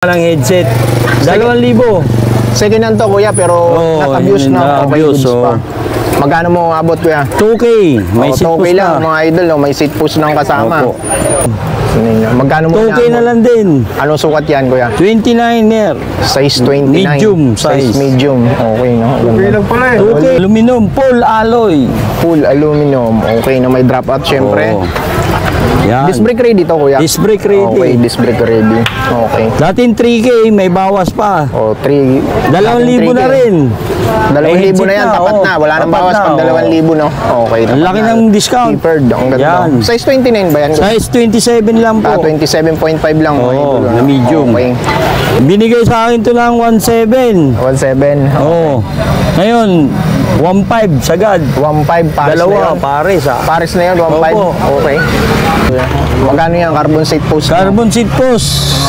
ng headset. 2,000. Second hand to kuya, pero not-abuse na. Okay, goods pa. Magkano mo abot kuya? 2K. May seat post lang na. mga idol, no? May seat post ng kasama. Opo. Magkano mo 2K na lang din. Anong sukat yan kuya? 29er. Size 29. Medium size. Medium. Okay, no? Okay lang pala eh. 2K. Aluminum. Full alloy. Full aluminum. Okay, na may drop out syempre. Yan. Disc brake ready to kuya? Disc brake ready. Okay, disc brake ready. Okay. Dating 3K. May bawas pa. O, 3. 2,000 na rin. 2,000 na yan, tapat na. Wala nang bawas pag 2,000 no? Okay. Ang laki ng discount. Tapered. Ang ganda. Yan. Size 29 ba yan? Size 27 lang po. 27.5 lang. Oo, idol, na medium. Okay. Binigay sa akin to ng 1,700. 1.7. Oo. Ngayon, 1,500 sagad. 1.5 pares na Dalawa, yun. pares ha. Pares na yun, 1.5. Opo. Okay. Magkano yan? Carbon seat post? Carbon seat post,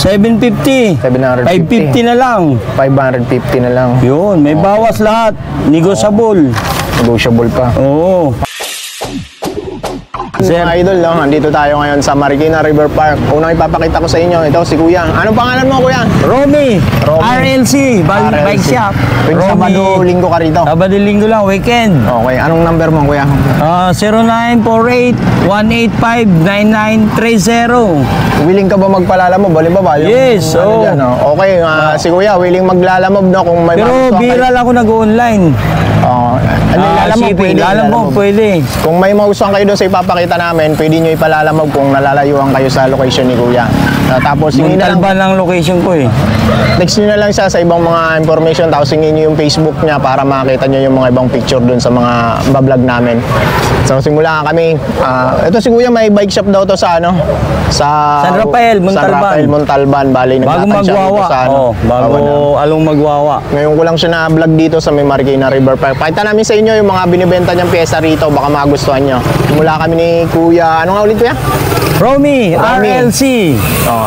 750. 750. 550 na lang. 550 na lang. Yun, may bawas lahat. Negotiable. Negotiable pa. Oo. Sir, Mga idol, no? Andito tayo ngayon sa Marikina River Park. Unang ipapakita ko sa inyo, ito si Kuya. Anong pangalan mo, Kuya? Romy, Romy. RLC, RLC. bike shop. Tuwing Sabado, Linggo ka rito. Sabado, Linggo lang, weekend. Okay, anong number mo, Kuya? 0948-185-9930. Willing ka ba magpalalamob? Halimbawa, yung Yes, oo. dyan, no? Okay, si Kuya, willing maglalamob, no? Kung may Pero magustuhan bira lang ako nag-online. lalamog, pwede. Lalamog, pwede. Kung may magustuhan kayo doon sa ipapakita namin, pwede nyo ipalalamog kung nalalayuan kayo sa location ni Kuya. Tapos, hingin na lang, Muntalban lang location ko eh. text nyo na lang siya sa ibang mga information, tapos hingin nyo yung Facebook niya para makita nyo yung mga ibang picture doon sa mga bablog namin. So, simula kami. Ito si Kuya, may bike shop daw to sa ano? San Rafael, Montalban. San Rafael, Montalban. Bali, Bago nagtatansya dito magwawa. sa ano. Bago along magwawa. Ngayon ko lang siya na-vlog dito sa may Marikina River Park. Pakita namin sa inyo yung mga binibenta niyang pyesa rito. Baka magustuhan nyo. Mula kami ni Kuya. Ano nga ulit Kuya? Romy, Romy. RLC.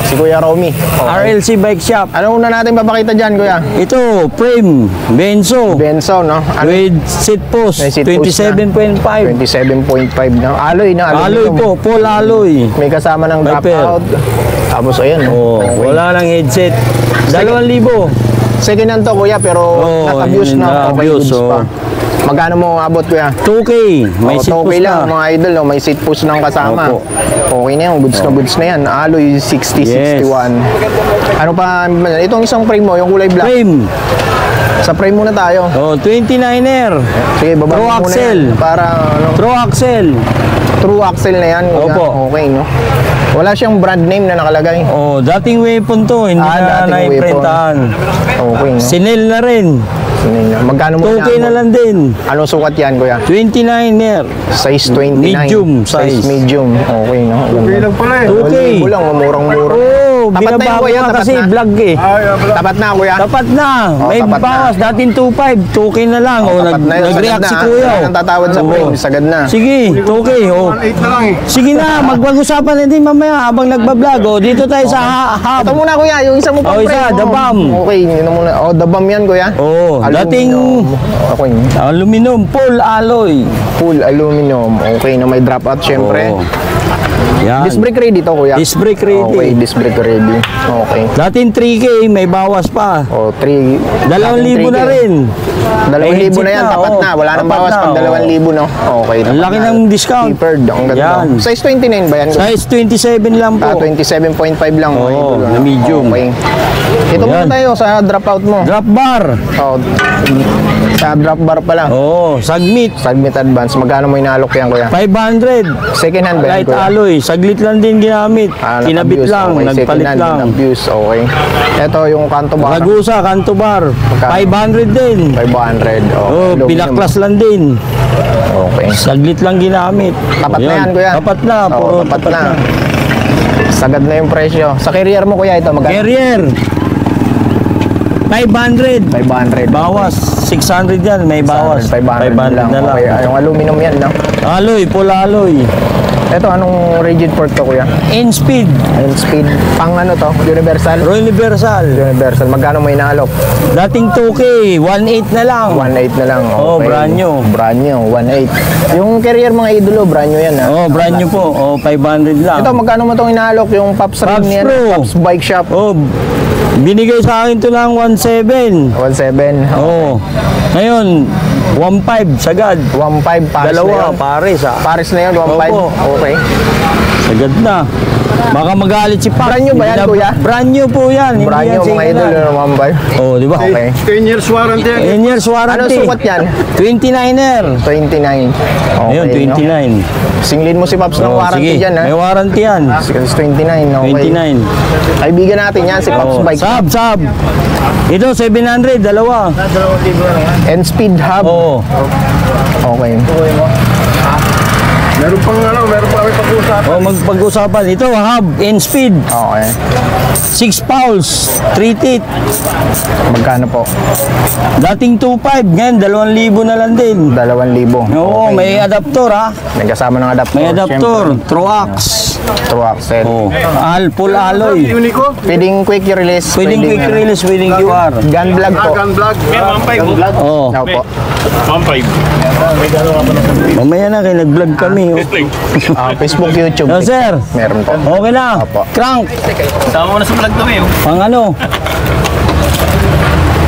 Si Kuya Romy. Okay. RLC Bike Shop. Ano una natin papakita dyan, Kuya? Ito, frame, Benzo. Benzo, no? Ano? With seat post, May seat post na. 27.5. 27.5 na. Alloy na. Alloy po, full alloy. May kasama ng Viper. dropout. Tapos ayan. Oh, okay. wala nang headset. 2,000. Second hand to, Kuya, pero not-abuse yun, na. Okay, na-abuse, goods pa. Magkano mo abot, Kuya? 2K. May seat okay post lang, na. mga idol, no? May seat post ng kasama. Opo. Okay na yan, goods na goods na yan. Alloy 60, Yes. 61. Ano pa, itong isang frame mo, yung kulay black. Frame. Sa frame muna tayo. 29er. Sige, baba True mo muna axle. yan. Para, ano, True axle. true axle na yan. Kuya. Opo. Okay, no? Wala siyang brand name na nakalagay. Oh, dating weapon to, hindi na dating naiprintahan. Okay, no? Sinel na rin. Magkano mo 2K na lang din. Anong sukat yan, Kuya? 29er. Size 29. Medium size. medium. Okay, no? Okay lang pala eh. 2K. Libo lang, murang-mura. Oh, Tapat na yun, binabago Kuya, nga tapat kasi na. vlog eh. Tapat na, Kuya. Tapat na. May tapat na. bawas. Dating 2.5. 2K na lang. Oh, Tapat na yun, nag-react sagad si na. Kuya. Ang tatawad sa Oo. frame, sagad na. Sige, 2K. Oh. 1.8 na lang eh. Sige na, magpag-usapan na din mamaya habang nagbablog. Oh, dito tayo sa hub. Ito muna, Kuya, yung isa mo pang Oh, isa, frame. The Bum. Okay, yun na muna. The Bum yan, Kuya. Oh, dating Okay. aluminum, full alloy. Full aluminum. Okay, na may drop out, syempre. Oh. Yan. Disc brake ready to, Kuya? Disc brake ready. Okay, disc brake ready. Okay. Dating 3K, may bawas pa. 3. 2,000 na rin. 2,000 na yan, tapat na. Wala nang Tapat bawas na, pag 2,000, no? Okay. Ang laki ng discount. Tapered. Ang ganda. Yan. Size 29 ba yan? Size 27 lang po. 27.5 lang. Oo, mga idol, na medium. Okay. Ito muna Yan. tayo sa dropout mo. Drop bar. Sa drop bar pala. Oh, submit. Submit advance. Magkano mo inaalok yan, Kuya? 500. Second hand ba yan, Light Kuya? alloy. Saglit lang din ginamit. Kinabit Nag-abuse. lang. Okay, second Nagpalit hand, lang. Nag-abuse. Okay. Ito yung kanto bar. Ragusa, kanto bar. Magkano? 500 din. 500. Okay. Oh, Aluminum. pinaklas lang din. Okay. Saglit lang ginamit. Tapat na Ayan. yan, Kuya. Tapat na. Oo, Puro tapat na. Sagad na yung presyo. Sa carrier mo, Kuya, ito magkano? Carrier. 500. 500. Bawas. 600 yan. May bawas. 500 na lang. na lang. Okay, yung aluminum yan, no? Alloy, full alloy. Ito, anong rigid fork to, Kuya? In speed. Ayun, speed. Pang ano to? Universal? Royal Universal. Universal. Magkano mo inaalok? Dating 2K. 1.8 na lang. 1.8 na lang. Oh, brand new. Brand new, 1.8. Yung carrier mga idolo, brand new yan, ha? Oh, brand new po. Oh, 500 lang. Ito, magkano mo itong inaalok? Yung Pops ring Pops niyan? Pro. Pops Bike Shop. Oh, Binigay sa akin to ng 1.7. 1.7. Oo. Ngayon, 1.5 sagad. 1.5 pares na Dalawa, yun. pares ah. Pares na yun, 1.5. Opo. Okay. Sagad na. Baka magalit si Pac. Brand new ba yan, kuya? Brand new po yan. Hindi Brand yan new, mga idol, second hand. 1.5. Oh, di ba? Okay. 10 years warranty. 10 years warranty. Ano sukat yan? 29er. 29. Okay, Ayun, 29. No? Singlin mo si Paps ng Oh, warranty sige, dyan, ha? may warranty yan. Sige, 29, okay. 29. Kaibigan natin yan, si Paps Oh, Bike. sab. Ito, 700, dalawa. And speed hub. Oo. Okay. Meron pa kami pag-usapan. Oh, magpag-usapan. Ito, hub and speed. Okay. 6 pounds, 3 teeth. Magkano po? Dating 2.5, ngayon 2,000 na lang din. 2,000. Oo, Okay. may adaptor ha. May kasama ng adaptor. May adaptor, syempre. Troax. True axle. Oh, full alloy. Unico. Pwedeng quick release. Pwedeng quick release, pwedeng QR. Gun vlog po. Gun vlog. 1.5. Oh, Ako po. 1.5. mamaya na kayo nag-vlog kami. Oh. Facebook, YouTube. Oh, sir. Meron po. Okay na. Opo. Crank. Tama mo na sa vlog kami. Pang ano?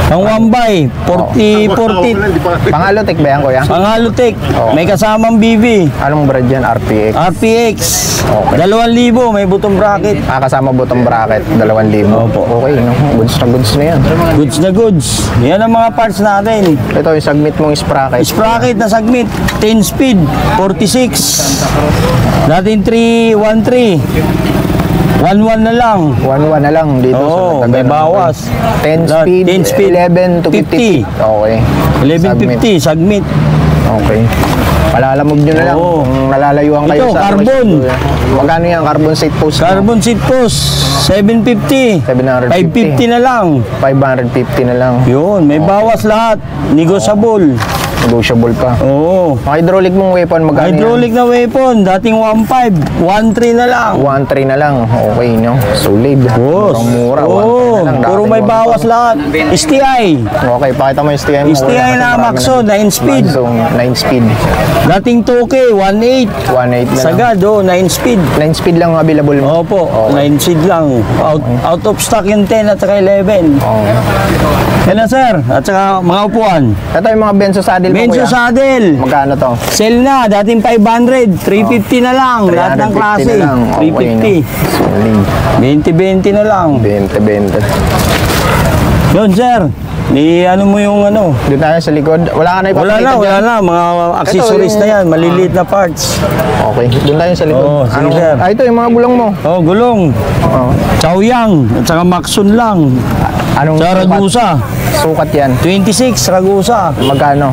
Pang 1x, 40. Pangalotek ba yan, kuya? Pang Halotech. May kasamang BV. Anong brand yan? RPX. RPX. Okay. 2,000, may butong bracket. Kasama button bracket, 2,000. Opo. Okay, no? Goods na yan. Goods na goods. Yan ang mga parts natin. Ito, yung submit mong sprocket. Sprocket na sagmit, 10 speed, 46. Dating 313. 1.1 na lang. 1.1 na lang dito Oo, sa may Tagalog. bawas. 10 speed, 10 speed, 11 to 50. 50. Okay. 1150, sagmit. Okay. Palalamog nyo na lang Oo. kung nalalayuan kayo Ito, sa carbon. Magkano yan? Carbon seat post. Carbon seat post, 750. 750. 550 na lang. 550 na lang. Yun, may bawas lahat. Negotiable. Negotiable pa. Oo. Ang hydraulic mong weapon, magkano Hydraulic na weapon, dating 1.5, 1.3 na lang. yan? 1.3 na lang. Okay, no? Solid. Boss. Mura. 1.3 Oo, na lang. puro Dating may 1.5. bawas lahat. STI. Okay, pakita mo yung STI mo. STI na Maxo, 9 speed. So, 9 speed. Dating 2K, 1.8. 1.8 na lang. Sagad, 9 speed. 9 speed lang ang available mo. Opo, 9 speed lang. Out of stock yung 10 at saka 11. Okay. Yan na sir, at saka mga upuan. Ito yung mga benzo saddle mo, Benzo kuya. saddle. Magkano to? Sell na, dating 500, 350 na lang. Lahat ng 350 klase. na lang. Okay, no? 350. Solid. 20-20 na lang. 20. Yun sir, ni ano mo yung ano. Doon tayo sa likod. Wala ka na ipapakita Wala dyan? na. Mga accessories yung- na yan. Maliliit na parts. Okay. Doon tayo sa likod. Oo, sige, sir. Ito yung mga gulong mo. Oh, gulong. Oh. Chaoyang. At saka Maxun lang. Anong Sa Ragusa. Sukat yan. 26, Ragusa. Magkano?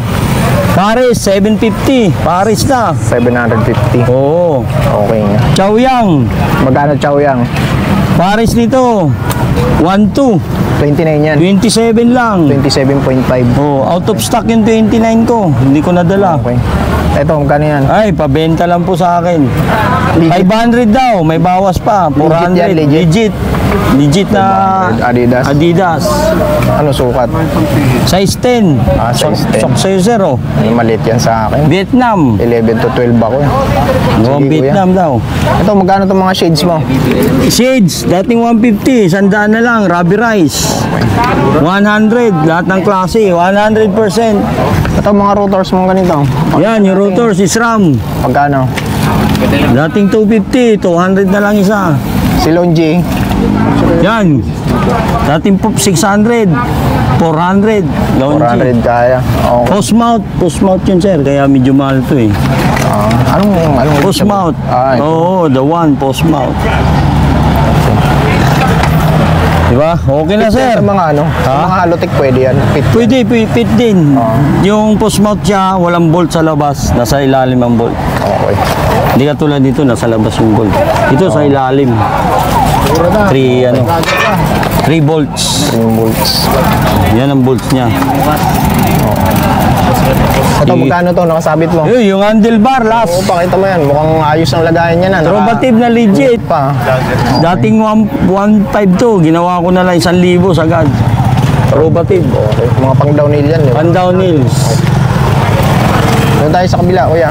Paris, 750. Paris na. 750. Oo. Okay nga. Chaoyang. Magkano chow yang? Paris nito. 12. 29 yan. 27 lang. 27.5. Oh, out of stock yung 29 ko. Hindi ko nadala. Okay. Ito, magkano yan? Ay, pabenta lang po sa akin. 500 daw, may bawas pa. 400, Legit yan, legit. Legit na 500, Adidas. Adidas. Ano sukat? Size 10. Size 10. Sok sa'yo, sir, oh. Ay, maliit yan sa akin. Vietnam. 11 to 12 ako. Oh, Sige, Vietnam daw. Ito, magkano itong mga shades mo? Shades, dating 150, 100 na lang, Ruby Rice. 100, lahat ng klase, 100%. Ito, mga rotors mo ganito. Yan, yung rotors, SRAM. Magkano? Dating 250, 200 na lang isa. Si Longi. Yan. Dating po 600, 400. 400 kaya. Okay. Post mount yun sir, kaya medyo mahal to eh. Anong Post mount. Ito. Oo, the one, post mount. Diba? Okay na sir. Sa mga ano, sa Ha? mga halotek pwede yan. Fit. Pwede, fit din. Yung post mount siya, walang bolt sa labas, nasa ilalim ang bolt. Okay. Hindi ka tulad dito, nasa labas yung bolt. Ito sa ilalim. 3 bolts. 3 volts. Yan ang bolts niya. Ito, Sige. magkano to? Nakasabit mo? Yung handlebar Oo, last. pakita mo yan. Mukhang ayos ang lagayan niya na. Trobative na legit. Pa. Dating 1.5 ginawa ko na lang 1,000 sagad. Trobative. Okay. Mga pang downhill yan. Di ba? Pan downhills. Doon tayo sa kabila, kuya.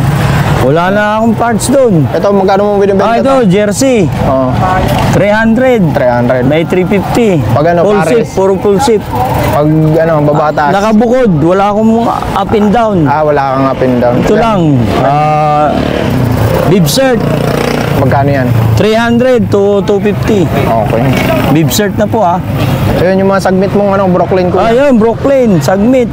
Wala na akong parts doon. Ito, magkano mo binibenta? Ito, jersey. Oh, 300. 300. May 350. Pag ano, full pares? zip, puro full zip. Pag ano, babataas. Nakabukod, wala akong up and down. Wala kang up and down. Ito lang. Bib shirt, Magkano yan? 300 to 250. Okay. Bib shirt na po Ayun yung mga sagmit mong ano, Brooklyn ko. Ayun, Brooklyn, Sagmit.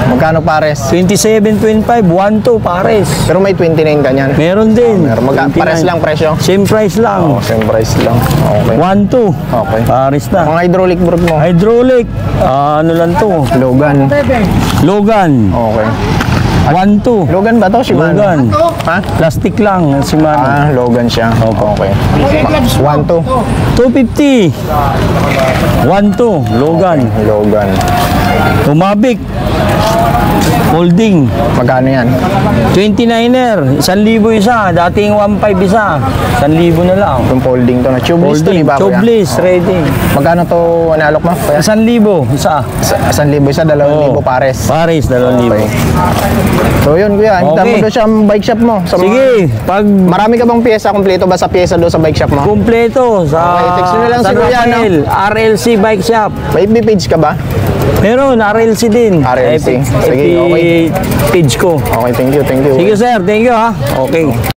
Magkano pares? 27.25, 1-2 pares. Pero may 29 ka niyan. Meron din. Meron. 29. Pares lang presyo? Same price lang. Same price lang. Okay. 1-2. Okay. Pares na. Mga hydraulic brake mo? Hydraulic. Ano lang to? Logan. Logan. Okay. 1-2. Logan ba to? Shimano? Logan. Ha? Plastic lang. Shimano. Logan siya. Okay. 1-2. 250. 1-2. Logan. Logan. Tumabik. Holding. Magkano yan? 29er. 1,000 isa. Dating 1,500 isa. 1,000 na lang. Yung folding to na. Tubeless to, di Holding. ba? kuya? Tubeless. Ready. Magkano to analok mo? Kuya? 1,000 isa. 1,000 isa, 2,000 Oo. pares. Pares, 2,000. Okay. So yun kuya, hinta mo Okay. doon siya ang bike shop mo. Sa Sige, pag Marami ka bang pyesa? Kompleto ba sa pyesa doon sa bike shop mo? kumpleto sa Okay, text nyo na lang si San Kuya, Rafael, RLC Bike Shop. May FB page ka ba? Meron, RLC din. RLC. Sige, FB okay. page ko. Okay, thank you, thank you. Sige sir, thank you ha. Okay.